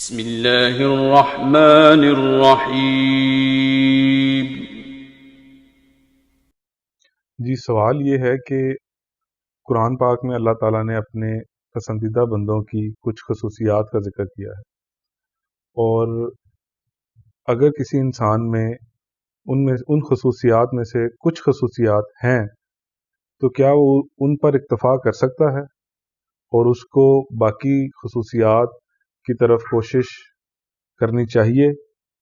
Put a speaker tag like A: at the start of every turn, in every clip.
A: بسم اللہ الرحمن الرحیم۔
B: جی، سوال یہ ہے کہ قرآن پاک میں اللہ تعالیٰ نے اپنے پسندیدہ بندوں کی کچھ خصوصیات کا ذکر کیا ہے، اور اگر کسی انسان میں ان خصوصیات میں سے کچھ خصوصیات ہیں تو کیا وہ ان پر اکتفا کر سکتا ہے اور اس کو باقی خصوصیات کی طرف کوشش کرنی چاہیے؟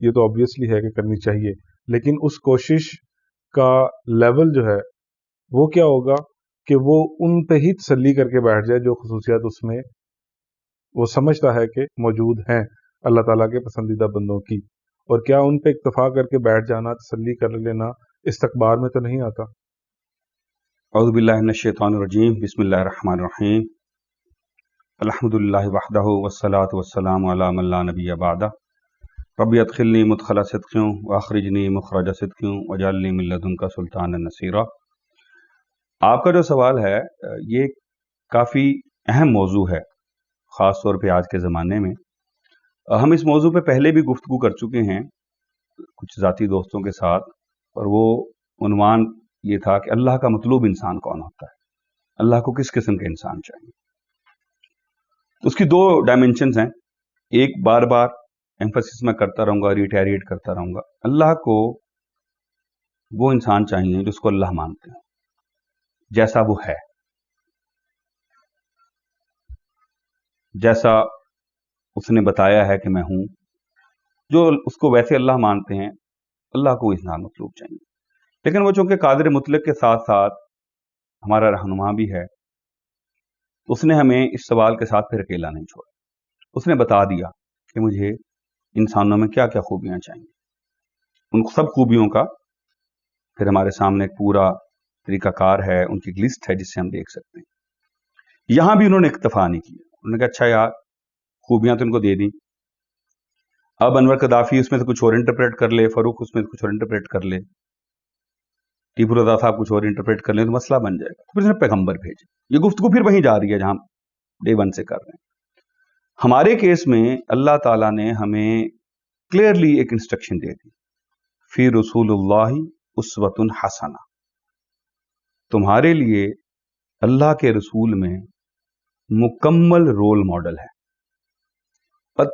B: یہ تو آبویسلی ہے کہ کرنی چاہیے، لیکن اس کوشش کا لیول جو ہے وہ کیا ہوگا کہ وہ ان پہ ہی تسلی کر کے بیٹھ جائے جو خصوصیات اس میں وہ سمجھتا ہے کہ موجود ہیں اللہ تعالیٰ کے پسندیدہ بندوں کی، اور کیا ان پہ اکتفا کر کے بیٹھ جانا، تسلی کر لینا استکبار میں تو نہیں آتا؟
C: اعوذ باللہ من الشیطان الرجیم، بسم اللہ الرحمن الرحیم، الحمد للہ وحدہ والصلاة والسلام علی من لا نبی بعدہ، رب ادخلنی مدخل صدق واخرجنی مخرج صدق واجعلنی من لدنک سلطانا نصیرا۔ آپ کا جو سوال ہے یہ کافی اہم موضوع ہے، خاص طور پہ آج کے زمانے میں۔ ہم اس موضوع پہ پہلے بھی گفتگو کر چکے ہیں کچھ ذاتی دوستوں کے ساتھ، اور وہ عنوان یہ تھا کہ اللہ کا مطلوب انسان کون ہوتا ہے، اللہ کو کس قسم کے انسان چاہیے۔ اس کی دو ڈائمنشنز ہیں، ایک بار بار ایمفسس میں کرتا رہوں گا، ریٹیریٹ کرتا رہوں گا، اللہ کو وہ انسان چاہیے جس کو اللہ مانتے ہیں، جیسا وہ ہے، جیسا اس نے بتایا ہے کہ میں ہوں، جو اس کو ویسے اللہ مانتے ہیں، اللہ کو انسان مطلوب چاہیے۔ لیکن وہ چونکہ قادر مطلق کے ساتھ ساتھ ہمارا رہنما بھی ہے، اس نے ہمیں اس سوال کے ساتھ پھر اکیلا نہیں چھوڑا۔ اس نے بتا دیا کہ مجھے انسانوں میں کیا کیا خوبیاں چاہیے، ان سب خوبیوں کا پھر ہمارے سامنے ایک پورا طریقہ کار ہے، ان کی ایک لسٹ ہے جس سے ہم دیکھ سکتے ہیں۔ یہاں بھی انہوں نے اکتفا نہیں کیا، انہوں نے کہا اچھا یار خوبیاں تو ان کو دے دی، اب انور قذافی اس میں سے کچھ اور انٹرپریٹ کر لے، فاروق اس میں سے کچھ اور انٹرپریٹ کر لے، ٹیپو رضا صاحب کچھ اور انٹرپریٹ کر لیں تو مسئلہ بن جائے گا۔ پھر اس نے پیغمبر بھیجے۔ یہ گفتگو پھر وہیں جا رہی ہے جہاں ڈے ون سے کر رہے ہیں۔ ہمارے کیس میں اللہ تعالیٰ نے ہمیں کلیئرلی ایک انسٹرکشن دے دی، فی رسول اللہ اسوۃ حسنہ، تمہارے لیے اللہ کے رسول میں مکمل رول ماڈل ہے۔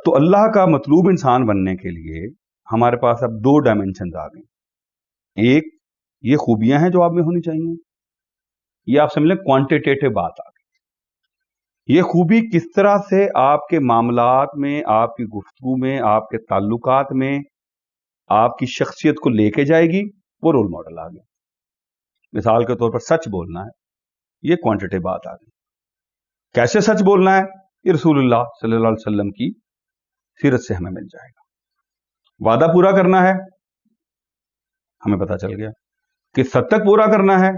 C: تو اللہ کا مطلوب انسان بننے کے لیے ہمارے پاس اب دو ڈائمنشنز آ گئی، ایک یہ خوبیاں ہیں جو آپ میں ہونی چاہیے، یہ آپ سمجھ لیں کوانٹیٹیو بات آ گئی۔ یہ خوبی کس طرح سے آپ کے معاملات میں، آپ کی گفتگو میں، آپ کے تعلقات میں آپ کی شخصیت کو لے کے جائے گی، وہ رول ماڈل آ گیا۔ مثال کے طور پر سچ بولنا ہے، یہ کوانٹیٹیو بات آ گئی۔ کیسے سچ بولنا ہے، یہ رسول اللہ صلی اللہ علیہ وسلم کی سیرت سے ہمیں مل جائے گا۔ وعدہ پورا کرنا ہے، ہمیں پتہ چل گیا۔ کس حد تک پورا کرنا ہے،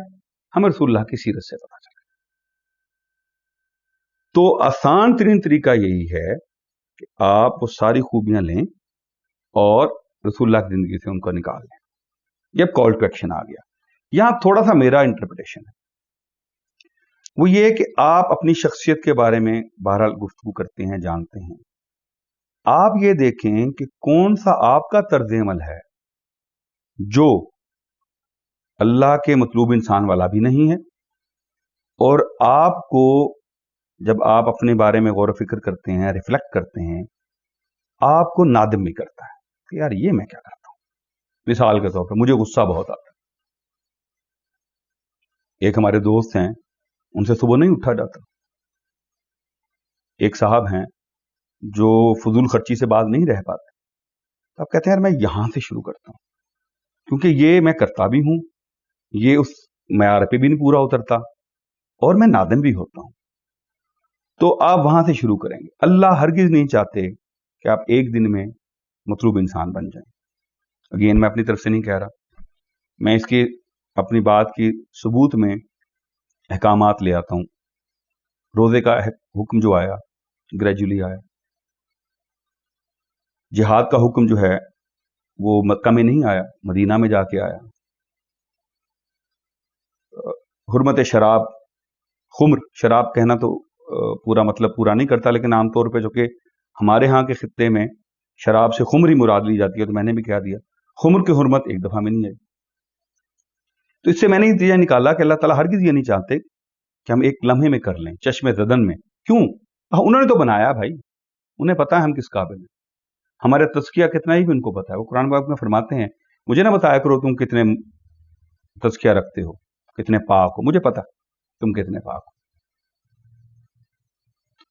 C: ہمیں رسول اللہ کی سیرت سے پتہ چل گیا۔ تو آسان ترین طریقہ یہی ہے کہ آپ وہ ساری خوبیاں لیں اور رسول اللہ کی زندگی سے ان کو نکال لیں۔ یہ کال ٹو ایکشن آ گیا۔ یہاں تھوڑا سا میرا انٹرپریٹیشن ہے، وہ یہ کہ آپ اپنی شخصیت کے بارے میں بہرحال گفتگو کرتے ہیں، جانتے ہیں، آپ یہ دیکھیں کہ کون سا آپ کا طرز عمل ہے جو اللہ کے مطلوب انسان والا بھی نہیں ہے، اور آپ کو جب آپ اپنے بارے میں غور و فکر کرتے ہیں، ریفلیکٹ کرتے ہیں، آپ کو نادم بھی کرتا ہے کہ یار یہ میں کیا کرتا ہوں۔ مثال کے طور پر مجھے غصہ بہت آتا ہے، ایک ہمارے دوست ہیں، ان سے صبح نہیں اٹھا جاتا، ایک صاحب ہیں جو فضول خرچی سے باز نہیں رہ پاتے، تو آپ کہتے ہیں یار میں یہاں سے شروع کرتا ہوں، کیونکہ یہ میں کرتا بھی ہوں، یہ اس معیار پہ بھی نہیں پورا اترتا، اور میں نادم بھی ہوتا ہوں۔ تو آپ وہاں سے شروع کریں گے۔ اللہ ہرگز نہیں چاہتے کہ آپ ایک دن میں مطلوب انسان بن جائیں۔ اگین میں اپنی طرف سے نہیں کہہ رہا، میں اس کی اپنی بات کی ثبوت میں احکامات لے آتا ہوں۔ روزے کا حکم جو آیا گریجولی آیا، جہاد کا حکم جو ہے وہ مکہ میں نہیں آیا، مدینہ میں جا کے آیا۔ حرمت شراب، خمر، شراب کہنا تو پورا مطلب پورا نہیں کرتا، لیکن عام طور پہ جو کہ ہمارے ہاں کے خطے میں شراب سے خمر ہی مراد لی جاتی ہے، تو میں نے بھی کہہ دیا خمر کی حرمت ایک دفعہ میں نہیں آئی۔ تو اس سے میں نے نتیجہ نکالا کہ اللہ تعالیٰ ہرگز یہ نہیں چاہتے کہ ہم ایک لمحے میں کر لیں، چشم زدن میں۔ کیوں؟ انہوں نے تو بنایا بھائی، انہیں پتا ہے ہم کس قابل ہیں، ہمارا تزکیہ کتنا ہی بھی ان کو پتا ہے۔ وہ قرآن پاک میں فرماتے ہیں مجھے نہ بتایا کرو تم کتنے تزکیہ رکھتے ہو، کتنے پاک ہو، مجھے پتا تم کتنے پاک ہو۔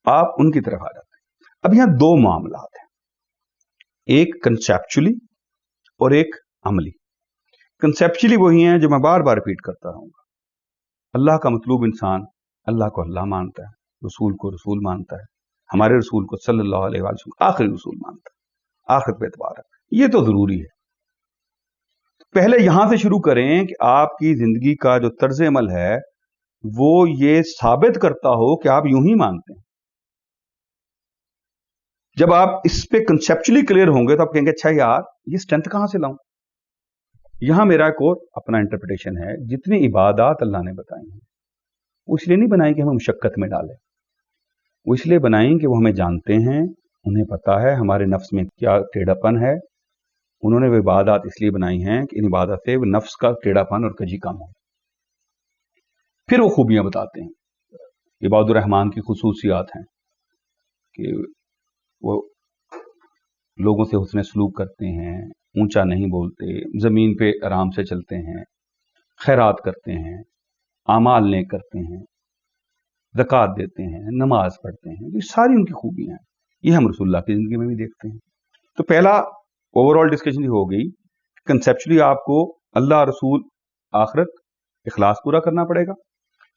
C: آپ ان کی طرف آ جاتے ہیں۔ اب یہاں دو معاملات ہیں، ایک کنسیپچولی اور ایک عملی۔ کنسیپچولی وہی ہیں جو میں بار بار ریپیٹ کرتا رہوں گا۔ اللہ کا مطلوب انسان اللہ کو اللہ مانتا ہے، رسول کو رسول مانتا ہے، ہمارے رسول کو صلی اللہ علیہ وسلم آخری رسول مانتا ہے، آخرت پہ اعتبار ہے، یہ تو ضروری ہے۔ پہلے یہاں سے شروع کریں کہ آپ کی زندگی کا جو طرز عمل ہے وہ یہ ثابت کرتا ہو کہ آپ یوں ہی مانتے ہیں۔ جب آپ اس پہ کنسیپچولی کلیئر ہوں گے تو آپ کہیں گے اچھا یار یہ اسٹرینتھ کہاں سے لاؤں۔ یہاں میرا ایک اور اپنا انٹرپریٹیشن ہے، جتنی عبادات اللہ نے بتائی ہیں وہ اس لیے نہیں بنائی کہ ہمیں مشقت میں ڈالیں، وہ اس لیے بنائیں کہ وہ ہمیں جانتے ہیں، انہیں پتا ہے ہمارے نفس میں کیا ٹیڑھا پن ہے۔ انہوں نے وہ عبادات اس لیے بنائی ہیں کہ ان عبادت سے وہ نفس کا ٹیڑھا پن اور کجی کم ہو۔ پھر وہ خوبیاں بتاتے ہیں، عباد الرحمان کی خصوصیات ہیں کہ وہ لوگوں سے حسن سلوک کرتے ہیں، اونچا نہیں بولتے، زمین پہ آرام سے چلتے ہیں، خیرات کرتے ہیں، اعمال نیک کرتے ہیں، زکوٰۃ دیتے ہیں، نماز پڑھتے ہیں، یہ ساری ان کی خوبیاں ہیں۔ یہ ہم رسول اللہ کی زندگی میں بھی دیکھتے ہیں۔ تو پہلا اوور آل ڈسکشن یہ ہو گئی کہ کنسیپچولی آپ کو اللہ، رسول، آخرت، اخلاص پورا کرنا پڑے گا۔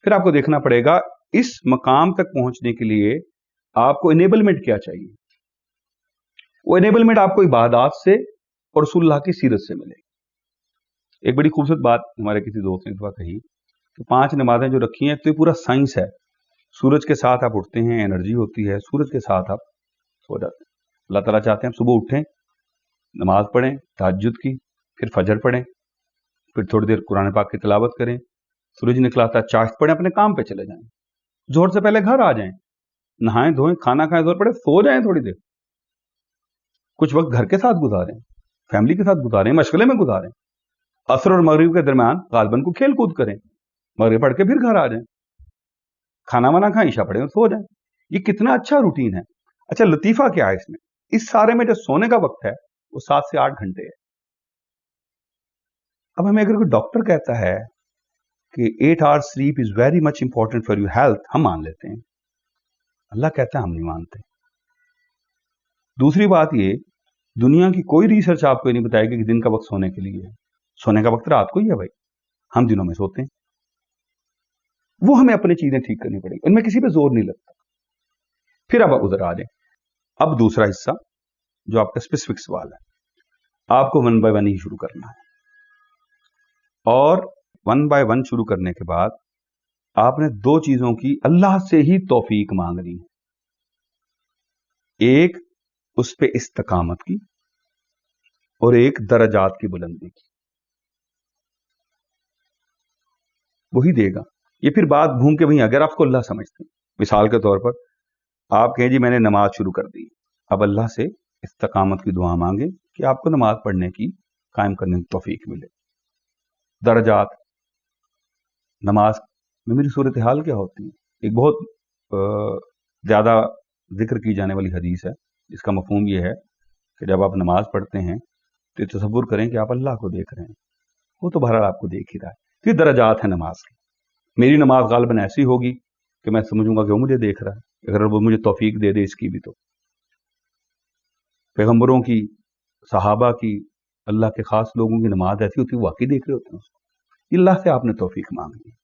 C: پھر آپ کو دیکھنا پڑے گا اس مقام تک پہنچنے کے لیے آپ کو انیبلمنٹ کیا چاہیے۔ وہ انیبلمنٹ آپ کو عبادات سے اور رسول اللہ کی سیرت سے ملے گی۔ ایک بڑی خوبصورت بات ہمارے کسی دوست نے کہی کہ 5 نمازیں جو رکھی ہیں تو یہ پورا سائنس ہے۔ سورج کے ساتھ آپ اٹھتے ہیں، انرجی ہوتی ہے، سورج کے ساتھ آپ سو جاتے ہیں۔ اللہ تعالیٰ چاہتے ہیں صبح اٹھیں، نماز پڑھیں تہجد کی، پھر فجر پڑھیں، پھر تھوڑی دیر قرآن پاک کی تلاوت کریں، سورج نکلاتا ہے چاشت پڑھیں، اپنے کام پہ چلے جائیں، ظہر سے پہلے گھر آ جائیں، نہائیں دھوئیں، کھانا کھائیں، ظہر پڑھیں، سو جائیں تھوڑی دیر، کچھ وقت گھر کے ساتھ گزاریں، فیملی کے ساتھ گزاریں، مشغلے میں گزاریں، عصر اور مغرب کے درمیان غالباً کو کھیل کود کریں، مغرب پڑھ کے پھر گھر آ جائیں، کھانا وانا کھائیں، عشاء پڑھیں اور سو جائیں۔ یہ کتنا اچھا روٹین ہے۔ اچھا لطیفہ کیا ہے اس میں؟ اس سارے میں جو سونے کا وقت ہے وہ 7 سے 8 گھنٹے ہے۔ اب ہمیں اگر کوئی ڈاکٹر کہتا ہے کہ 8 hours sleep is very much important for your health، ہم مان لیتے ہیں۔ اللہ کہتا ہے ہم نہیں مانتے۔ دوسری بات یہ، دنیا کی کوئی ریسرچ آپ کو یہ نہیں بتائے گی کہ دن کا وقت سونے کے لیے ہے۔ سونے کا وقت رات کو ہی ہے بھائی، ہم دنوں میں سوتے ہیں۔ وہ ہمیں اپنی چیزیں ٹھیک کرنی پڑیں گی، ان میں کسی پہ زور نہیں لگتا۔ پھر اب ادھر آ جائیں۔ اب دوسرا حصہ جو آپ کا اسپیسیفک سوال ہے، آپ کو 1 by 1 ہی شروع کرنا ہے، اور 1 by 1 شروع کرنے کے بعد آپ نے 2 چیزوں کی اللہ سے ہی توفیق مانگنی ہے۔ ایک اس پہ استقامت کی اور ایک درجات کی بلندی کی، وہی دے گا۔ یہ پھر بات گھوم کے وہیں اگر آپ کو اللہ سمجھتے ہیں، مثال کے طور پر آپ کہیں جی میں نے نماز شروع کر دی، اب اللہ سے استقامت کی دعا مانگیں کہ آپ کو نماز پڑھنے کی، قائم کرنے کی توفیق ملے۔ درجات، نماز میں میری صورتحال کیا ہوتی ہے؟ ایک بہت زیادہ ذکر کی جانے والی حدیث ہے جس کا مفہوم یہ ہے کہ جب آپ نماز پڑھتے ہیں تو تصور کریں کہ آپ اللہ کو دیکھ رہے ہیں، وہ تو بہرحال آپ کو دیکھ ہی رہا ہے۔ یہ درجات ہیں نماز کی۔ میری نماز غالباً ایسی ہوگی کہ میں سمجھوں گا کہ وہ مجھے دیکھ رہا ہے، اگر وہ مجھے توفیق دے دے اس کی بھی۔ تو پیغمبروں کی، صحابہ کی، اللہ کے خاص لوگوں کی نماز ایسی ہوتی ہے وہ واقعی دیکھ رہے ہوتے ہیں اس کو۔ اللہ سے آپ نے توفیق مانگنی ہے،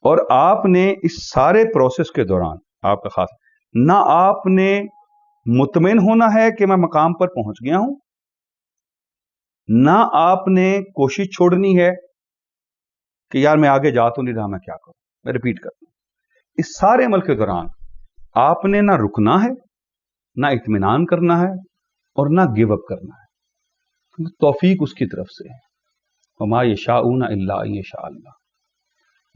C: اور آپ نے اس سارے پروسیس کے دوران آپ کا خاص نہ آپ نے مطمئن ہونا ہے کہ میں مقام پر پہنچ گیا ہوں، نہ آپ نے کوشش چھوڑنی ہے کہ یار میں آگے جا تو نہیں رہا، میں کیا کروں۔ میں ریپیٹ کرتا ہوں، اس سارے عمل کے دوران آپ نے نہ رکنا ہے، نہ اطمینان کرنا ہے، اور نہ گیو اپ کرنا ہے۔ توفیق اس کی طرف سے ہے، وما یشاءون الا ان یشاء اللہ۔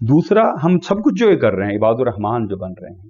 C: دوسرا، ہم سب کچھ جو یہ کر رہے ہیں، عباد الرحمان جو بن رہے ہیں،